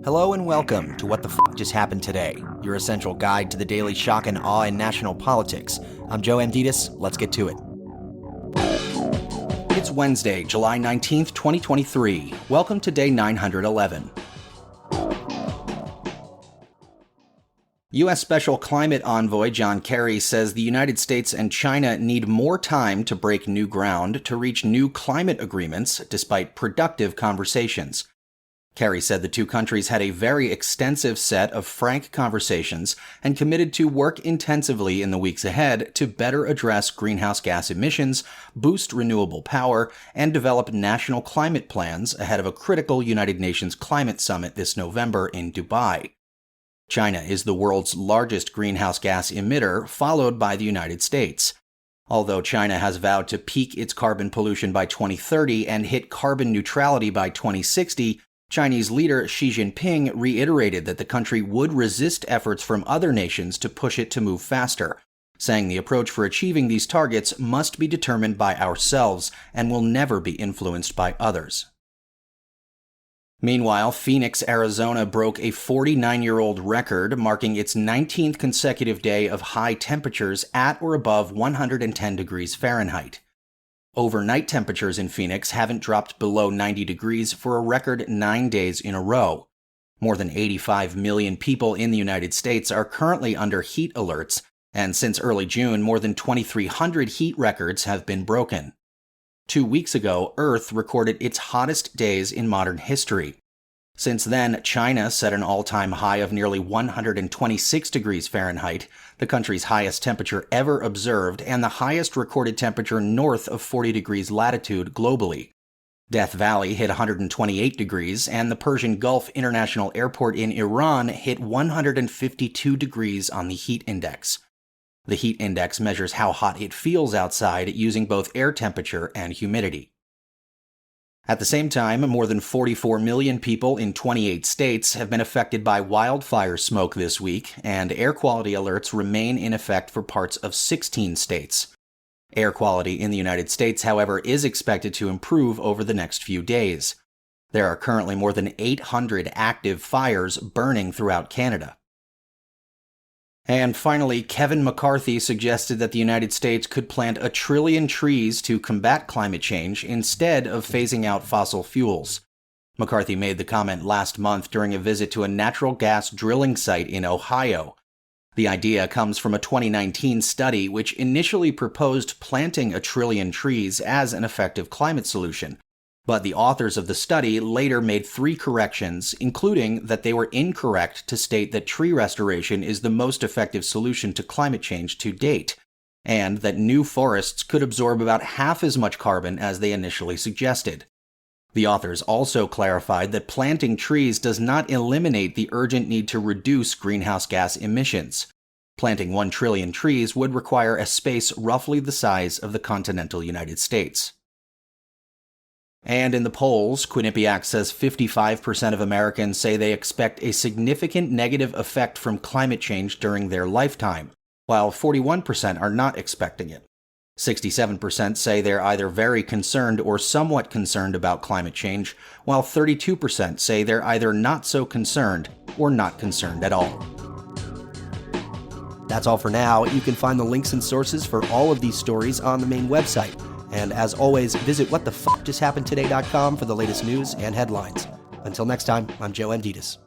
Hello and welcome to What the F*** Just Happened Today, your essential guide to the daily shock and awe in national politics. I'm Joe Amditis. Let's get to it. It's Wednesday, July 19th, 2023. Welcome to day 911. U.S. Special Climate Envoy John Kerry says the United States and China need more time to break new ground to reach new climate agreements despite productive conversations. Kerry said the two countries had a very extensive set of frank conversations and committed to work intensively in the weeks ahead to better address greenhouse gas emissions, boost renewable power, and develop national climate plans ahead of a critical United Nations climate summit this November in Dubai. China is the world's largest greenhouse gas emitter, followed by the United States. Although China has vowed to peak its carbon pollution by 2030 and hit carbon neutrality by 2060, Chinese leader Xi Jinping reiterated that the country would resist efforts from other nations to push it to move faster, saying the approach for achieving these targets must be determined by ourselves and will never be influenced by others. Meanwhile, Phoenix, Arizona broke a 49-year-old record, marking its 19th consecutive day of high temperatures at or above 110 degrees Fahrenheit. Overnight temperatures in Phoenix haven't dropped below 90 degrees for a record 9 days in a row. More than 85 million people in the United States are currently under heat alerts, and since early June, more than 2,300 heat records have been broken. 2 weeks ago, Earth recorded its hottest days in modern history. Since then, China set an all-time high of nearly 126 degrees Fahrenheit, the country's highest temperature ever observed and the highest recorded temperature north of 40 degrees latitude globally. Death Valley hit 128 degrees, and the Persian Gulf International Airport in Iran hit 152 degrees on the heat index. The heat index measures how hot it feels outside using both air temperature and humidity. At the same time, more than 44 million people in 28 states have been affected by wildfire smoke this week, and air quality alerts remain in effect for parts of 16 states. Air quality in the United States, however, is expected to improve over the next few days. There are currently more than 800 active fires burning throughout Canada. And finally, Kevin McCarthy suggested that the United States could plant 1 trillion trees to combat climate change instead of phasing out fossil fuels. McCarthy made the comment last month during a visit to a natural gas drilling site in Ohio. The idea comes from a 2019 study which initially proposed planting 1 trillion trees as an effective climate solution. But the authors of the study later made 3 corrections, including that they were incorrect to state that tree restoration is the most effective solution to climate change to date, and that new forests could absorb about half as much carbon as they initially suggested. The authors also clarified that planting trees does not eliminate the urgent need to reduce greenhouse gas emissions. Planting 1 trillion trees would require a space roughly the size of the continental United States. And in the polls, Quinnipiac says 55% of Americans say they expect a significant negative effect from climate change during their lifetime, while 41% are not expecting it. 67% say they're either very concerned or somewhat concerned about climate change, while 32% say they're either not so concerned or not concerned at all. That's all for now. You can find the links and sources for all of these stories on the main website. And as always, visit whatthefjusthappenedtoday.com for the latest news and headlines. Until next time, I'm Joe Amditis.